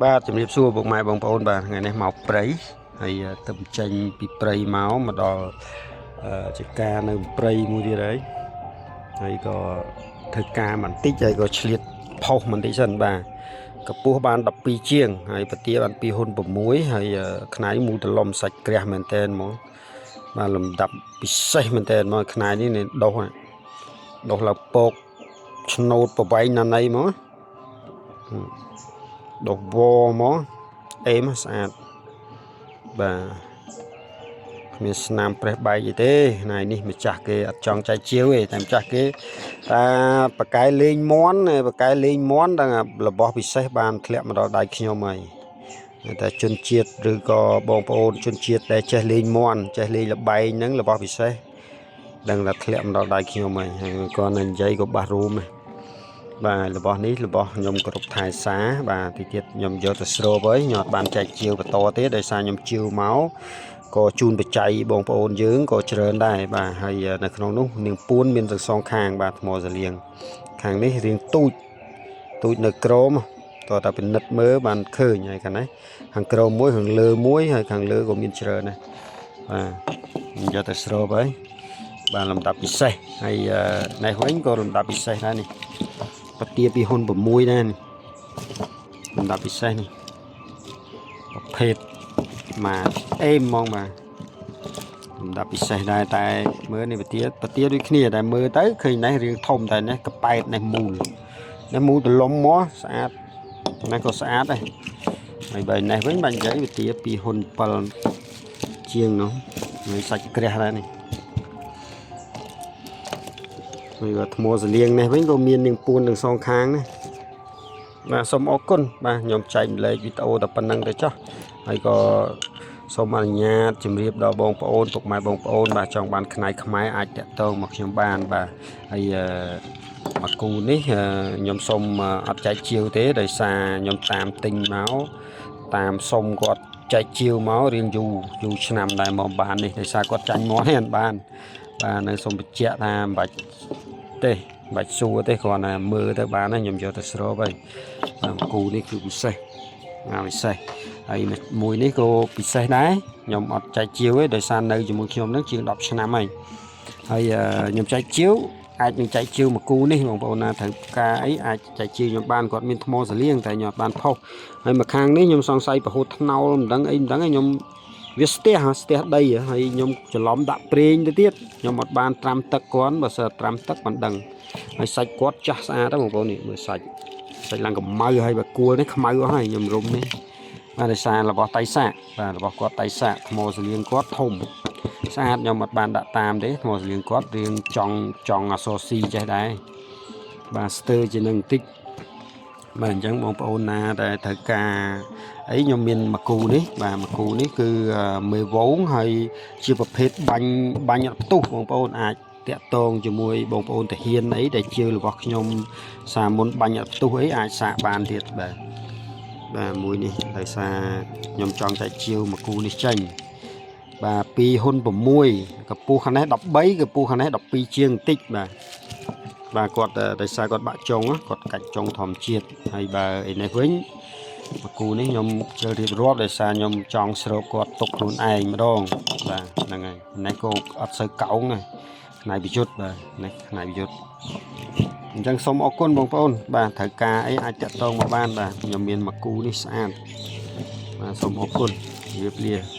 បាទជំរាបសួរពុកម៉ែបងប្អូនបាទថ្ងៃនេះមកព្រៃហើយទៅចេញពីព្រៃមកដល់ជាការនៅព្រៃមួយទៀតហើយក៏ធ្វើការបន្តិចហើយក៏ឆ្លៀតផុសបន្តិចសិនបាទកម្ពស់បាន12ជាងហើយពទាបាន2ហ៊ុន6ហើយខ្នាយមូលតឡំសាច់ក្រាស់មែនតែនហ្មងបាទលំដាប់ពិសេសមែនតែនមកខ្នាយនេះដុសឡើងពកឆ្នោតប្រវែងណាណីហ្មងដុសវមកអេមស្អាតបាទគ្មានស្នាមប្រេះបែកអីទេថ្ងៃនេះម្ចាស់គេអត់ចង់ចែកជាវទេតែម្ចាស់គេតាបកែលេងមន់ដល់របស់ពិសេសបានធ្លាក់មកដល់ដៃខ្ញុំហើយតែជនជាតិឬក៏បងប្អូនជនជាតិដែលចេះលេងមន់ចេះលេងលបែងហ្នឹងរបស់ពិសេសដឹងថាធ្លាក់មកដល់ដៃខ្ញុំហើយគាត់នៅនិយាយក៏បាសរួមដែរបាទរបស់នេះរបស់ខ្ញុំគ្រប់ថែសាបាទទីទៀតខ្ញុំយកទៅស្រូបហើយខ្ញុំអត់បានចែកជាវបន្តទេដោយសារខ្ញុំជាវមកក៏ជូនបច្ច័យបងប្អូនយើងក៏ច្រើនដែរបាទហើយនៅក្នុងនោះនាងពួនមានទាំងសងខាងបាទថ្មសលៀងខាងនេះរៀងទូចនៅក្រោមតើតាពិនិត្យមើលបានឃើញហើយខាងនេះខាងក្រោមមួយខាងលើមួយហើយខាងលើក៏មានច្រើនដែរបាទខ្ញុំយកទៅស្រូបហើយបាទលំដាប់ពិសេសហើយនេះវិញក៏លំដាប់ពិសេសដែរនេះពទាពីហ៊ុន6ដែរនេះលំដាប់ពិសេសនេះប្រភេទមកអេមហ្មងបាទលំដាប់ពិសេសដែរតែមើលនេះពទាដូចគ្នាតែមើលទៅឃើញនេះរាងធំតែនេះកប៉ែតនេះមូលទលំមកស្អាតនេះក៏ស្អាតដែរហើយបើនេះវិញបាញ់និយាយពទាពីហ៊ុន7ជាងនោះហើយសាច់ក្រាស់ដែរនេះហើយថ្មសលៀងនេះវិញក៏មាននាងពួនទាំងសងខាងណាបាទសូមអរគុណបាទខ្ញុំចែកម្លែកវីដេអូតែប៉ុណ្្នឹងទៅចុះហើយក៏សូមអនុញ្ញាតជម្រាបដល់បងប្អូនពុកម៉ែបងប្អូនបាទចង់បានខ្នាយខ្មែរអាចតាក់ទងមកខ្ញុំបានបាទហើយមកគូនេះខ្ញុំសូមអត់ចែកជាវទេដោយសារខ្ញុំតាមទិញមកតាមសុំគាត់ចែកជាវមករៀងយូរឆ្នាំដែរមកបាននេះដោយសារគាត់ចាញ់មកហ្នឹងបានបាទនៅសូមបញ្ជាក់ថាមិនបាច់ទេបាច់សួរទេគ្រាន់តែមើលទៅបានហើយខ្ញុំយកទៅស្រូបហើយបាទគូនេះគឺពិសេសហើយមួយនេះក៏ពិសេសដែរខ្ញុំអត់ចែកជាវទេដោយសារនៅជាមួយខ្ញុំនឹងជាង10ឆ្នាំហើយខ្ញុំចែកជាវអាចនឹងចែកជាវមួយគូនេះបងប្អូនណាត្រូវការអីអាចចែកជាវខ្ញុំបានគាត់មានថ្មសលៀងតែខ្ញុំអត់បានផុសហើយមួយខាងនេះខ្ញុំសង្ស័យប្រហូតថ្នោលមិនដឹងខ្ញុំវាស្ទះដីហើយខ្ញុំច្រឡំដាក់ប្រេងទៅទៀតខ្ញុំអត់បានត្រាំទឹកគាត់បើសិនត្រាំទឹកមិនដឹងហើយសាច់គាត់ចាស់ស្អាតបងប្អូននេះមើលសាច់ឡើងកម្ៅហើយបើគួលនេះខ្មៅអស់ហើយខ្ញុំរុំនេះបាទដោយសាររបស់តៃសាបាទរបស់គាត់តៃសាថ្មសលៀងគាត់ធំស្អាតខ្ញុំអត់បានដាក់តាមទេថ្មសលៀងគាត់រៀងចង់អសរស៊ីចេះដែរបាទស្ទើរជានឹងបន្តិចបាទអញ្ចឹងបងប្អូនណាដែលត្រូវការអីខ្ញុំមានមួយគូនេះបាទមួយគូនេះគឺមេវងហើយជាប្រភេទបាញ់អត់ផ្ទុះបងប្អូនអាចតាក់ទងជាមួយបងប្អូនទាហានអីដែលជាវរបស់ខ្ញុំសាមុនបាញ់អត់ផ្ទុះអីអាចសាកបានទៀតបាទមួយនេះដោយសារខ្ញុំចង់ចែកជាវមួយគូនេះចេញបាទ2ហ៊ុន6កម្ពស់ខាងនេះ13កម្ពស់ខាងនេះ12ជាងបន្តិចបាទគាត់ដោយសារគាត់បាក់ចុងគាត់កាច់ចុងធម្មជាតិហើយបើឯនេះវិញមួយគូនេះខ្ញុំជិះរៀបរាប់ដោយសារខ្ញុំចង់ស្រូបគាត់ទុកខ្លួនឯងម្ដងបាទហ្នឹងហើយនេះក៏អត់សូវកោងដែរផ្នែកវិយុទ្ធបាទនេះផ្នែកវិយុទ្ធអញ្ចឹងសូមអរគុណបងប្អូនបាទត្រូវការអីអាចតាក់ទងមកបានបាទខ្ញុំមានមួយគូនេះស្អាតបាទសូមអរគុណជម្រាបលា